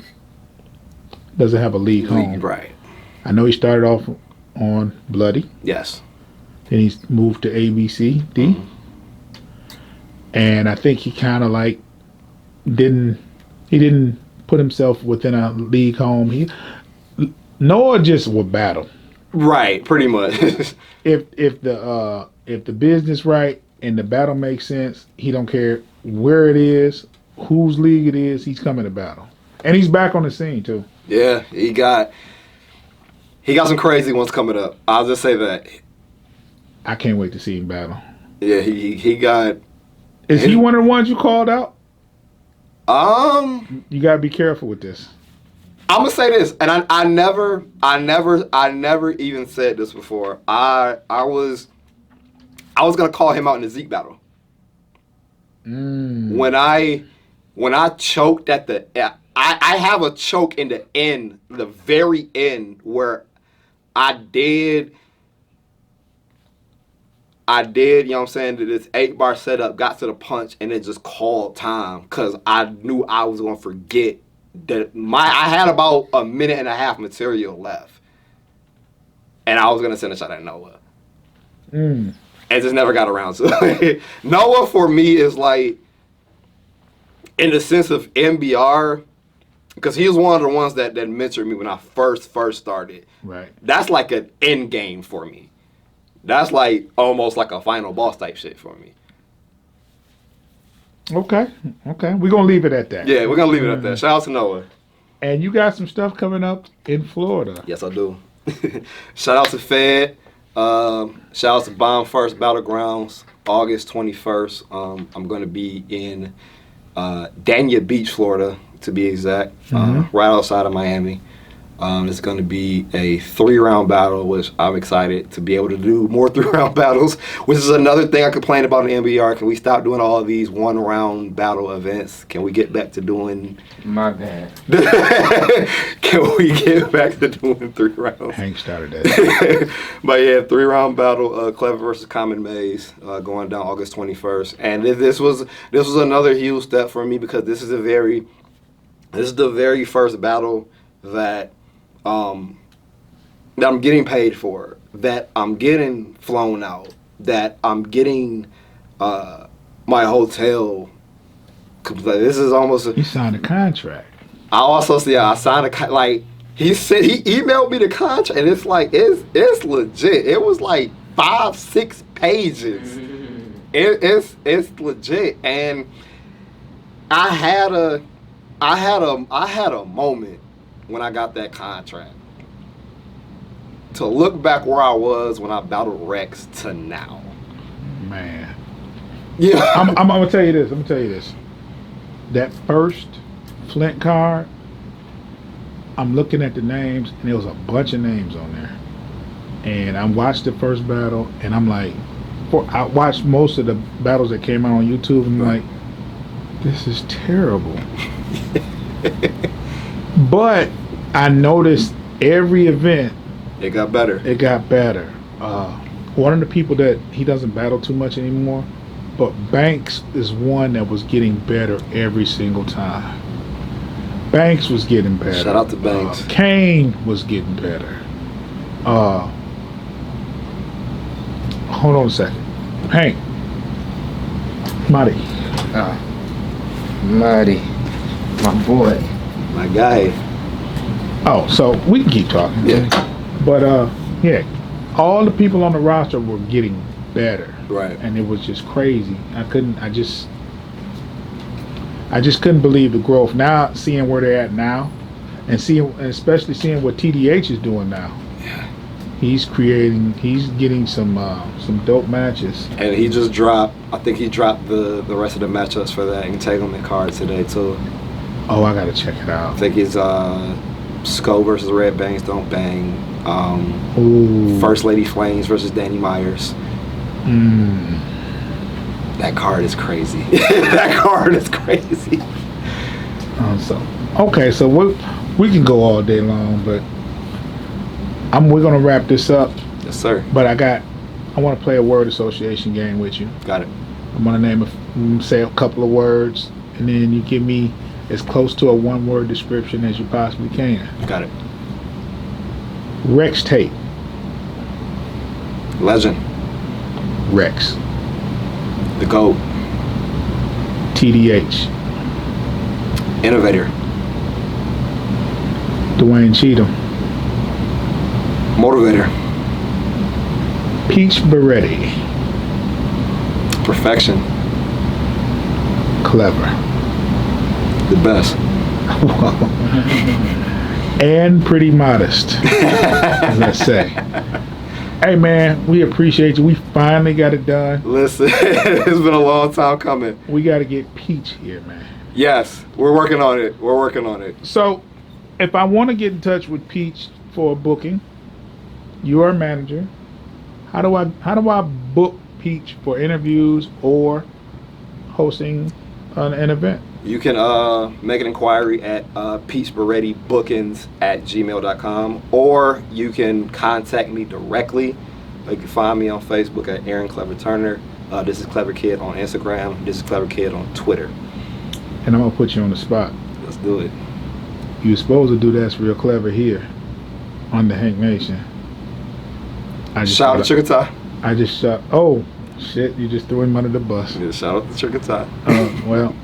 league home. Right. I know he started off on Bloody. Yes. Then he's moved to ABCD. Mm-hmm. And I think he kind of like didn't put himself within a league home. Noah just would battle. Right, pretty much. if the business right and the battle makes sense, he don't care where it is, whose league it is, he's coming to battle. And he's back on the scene too. Yeah, he got some crazy ones coming up. I'll just say that. I can't wait to see him battle. Yeah, he got. Is he one of the ones you called out? You gotta be careful with this. I'm gonna say this, and I never even said this before. I was gonna call him out in the Zeke battle. When I choked at I have a choke in the end, the very end, where I did, you know what I'm saying, this 8-bar setup, got to the punch, and then just called time, because I knew I was going to forget that I had about 1.5 minutes material left. And I was going to send a shot at Noah. And just never got around to it. Noah, for me, is like, in the sense of MBR, because he was one of the ones that mentored me when I first started. Right. That's like an end game for me. That's like almost like a final boss type shit for me. Okay. We're going to leave it at that. Yeah, we're going to leave it at that. Shout out to Noah. And you got some stuff coming up in Florida. Yes, I do. Shout out to Fed. Shout out to Bomb First Battlegrounds, August 21st. I'm going to be in Dania Beach, Florida, to be exact, right outside of Miami. It's going to be a 3-round battle, which I'm excited to be able to do more 3-round battles, which is another thing I complain about in NBR. Can we stop doing all of these 1-round battle events? Can we get back to doing... My bad. Can we get back to doing 3 rounds? Hank started that. But yeah, 3-round battle, Klever versus Common Maze, going down August 21st. And this was another huge step for me, because this is the very first battle that I'm getting paid for, that I'm getting flown out, that I'm getting my hotel. This is almost You signed a contract. I signed He emailed me the contract, and it's like it's legit. It was like 5-6 pages. It's legit, and I had a moment when I got that contract to look back where I was when I battled Rex to now. Man. Yeah. I'm gonna tell you this. That first Flint card, I'm looking at the names, and there was a bunch of names on there. And I watched the first battle, and I'm like, I watched most of the battles that came out on YouTube, and I'm like, this is terrible. But I noticed every event, it got better. One of the people that he doesn't battle too much anymore, but Banks is one that was getting better every single time. Banks was getting better. Shout out to Banks. Kane was getting better. Hold on a second. Hank. Marty. Marty. My boy. My guy. Oh, so we can keep talking. Yeah. But yeah, all the people on the roster were getting better. Right. And it was just crazy. I just couldn't believe the growth. Now seeing where they're at now, and especially seeing what TDH is doing now. Yeah. He's getting some dope matches. And he just dropped. I think he dropped the rest of the matchups for that entanglement card today too. Oh, I gotta check it out. I think it's Sko versus Red Bangs Don't Bang. Ooh. First Lady Flames versus Danny Myers. That card is crazy. That card is crazy. So we can go all day long, but we're gonna wrap this up. Yes, sir. But I want to play a word association game with you. Got it. I'm gonna say a couple of words, and then you give me as close to a one-word description as you possibly can. Got it. Rex Tate. Legend. Rex. The GOAT. TDH. Innovator. Dwayne Cheatham. Motivator. Peach Beretti. Perfection. Klever. The best. And pretty modest, as I say. Hey man, we appreciate you. We finally got it done. Listen, it's been a long time coming. We got to get Peach here, man. Yes, we're working on it. So, if I want to get in touch with Peach for a booking, you are a manager. How do I book Peach for interviews or hosting an event? You can make an inquiry at peachberettibookings@gmail.com, or you can contact me directly. You can find me on Facebook at Aaron Klever Turner. This is Klever Kid on Instagram. This is Klever Kid on Twitter. And I'm gonna put you on the spot. Let's do it. You're supposed to do that's real clever here on the Hank Nation. Shout out to Chickasaw. I just shot. Oh shit! You just threw him under the bus. Yeah, shout out to Chickasaw. Well.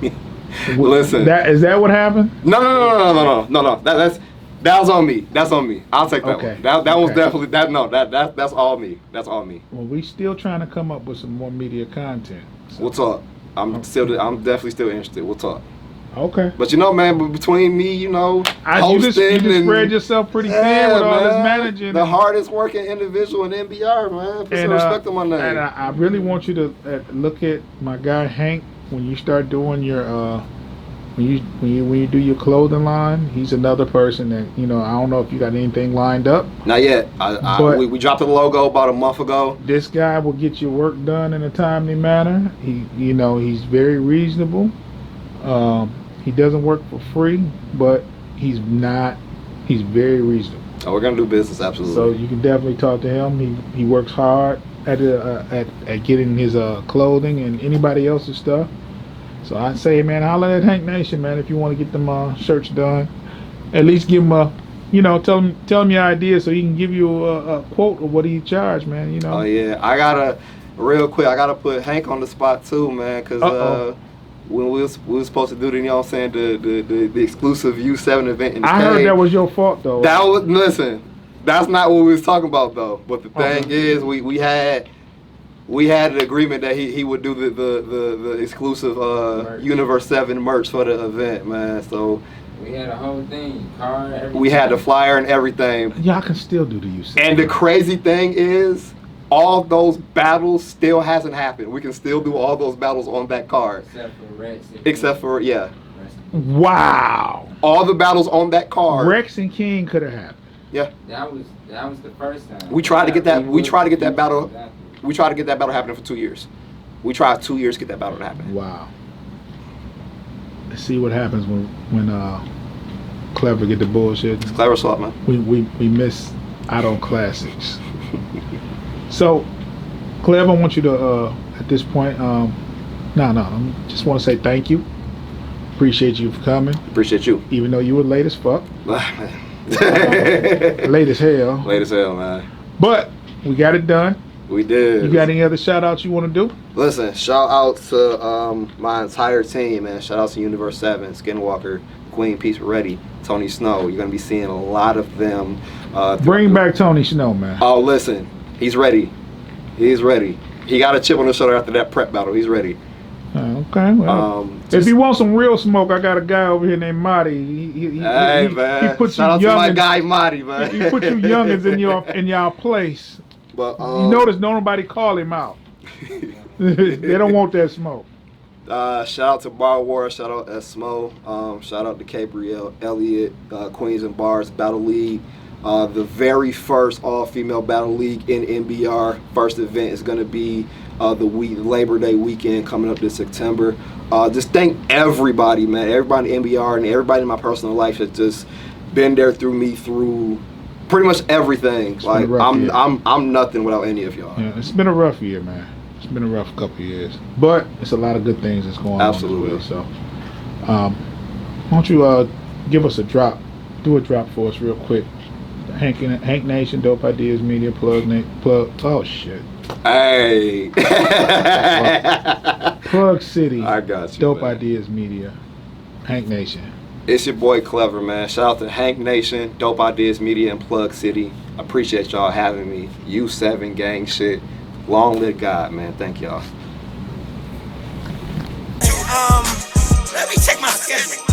Listen. Is that what happened? No. That was on me. That's on me. I'll take that one. That was definitely that. No, that's all me. That's all me. Well, we still trying to come up with some more media content. So. We'll talk. I'm definitely still interested. We'll talk. Okay. But but between me, you hosting just spread yourself pretty thin with all this managing. The hardest working individual in NBR, man. Put some respect on my name. And I really want you to look at my guy Hank when you start doing your when you do your clothing line. He's another person that I don't know if you got anything lined up. Not yet. We dropped the logo about a month ago. This guy will get your work done in a timely manner. He's very reasonable. He doesn't work for free, but he's very reasonable. Oh, we're gonna do business, absolutely. So you can definitely talk to him. He works hard at getting his clothing and anybody else's stuff. So I'd say, man, holler at Hank Nation, man, if you want to get them shirts done. At least give him tell him your idea so he can give you a quote of what he charged, man. Oh yeah, I gotta put Hank on the spot too, man, because when we was supposed to do the, you know what I'm saying, the exclusive U7 event in the I heard cave. that was your fault though. That was, listen, that's not what we was talking about though. But the thing is, we had an agreement that he would do the exclusive Universe 7 merch for the event, man. So we had a whole thing, car, everything. we had the flyer and everything. Y'all can still do the U7. And the crazy thing is, all those battles still hasn't happened. We can still do all those battles on that card. Except for Rex. Except for, yeah. Wow. All the battles on that card. Rex and King could have happened. Yeah. That was the first time. We tried to get that. We tried to get that battle. We tried to get that battle happening for 2 years. We tried 2 years to get that battle to happen. Wow. Let's see what happens when Klever get the bullshit. It's Klever swap, man. We miss out on classics. So, Klever, I want you to at this point, I just want to say thank you. Appreciate you for coming. Appreciate you. Even though you were late as fuck. Late as hell. Late as hell, man. But we got it done. We did. You got any other shout outs you want to do? Listen, shout out to my entire team, man. Shout out to Universe 7, Skinwalker, Queen Peace Ready, Tony Snow. You're going to be seeing a lot of them. Bring back Tony Snow, man. Oh, listen. He's ready. He's ready. He got a chip on his shoulder after that prep battle. He's ready. Okay, well, if you want some real smoke, I got a guy over here named Marty. Hey, man. He puts shout out you to my guy, Marty, man. He put you youngins in y'all place. But you notice nobody call him out. They don't want that smoke. Shout out to Bar War, shout out Smo, shout out to Gabrielle Elliott, Queens and Bars Battle League. The very first all-female battle league in NBR. First event is going to be the Labor Day weekend coming up this September. Just thank everybody, man. Everybody in NBR and everybody in my personal life has just been there through me through pretty much everything. Like I'm nothing without any of y'all. Yeah, it's been a rough year, man. It's been a rough couple of years, but it's a lot of good things that's going Absolutely. on as well. So, why don't you give us a drop? Do a drop for us real quick. Hank Nation, Dope Ideas Media, Plug. Oh shit. Hey. Plug City. I got you. Dope man. Ideas Media, Hank Nation. It's your boy Klever, man. Shout out to Hank Nation, Dope Ideas Media, and Plug City. I appreciate y'all having me. U7 gang shit. Long live God, man. Thank y'all. Let me check my schedule.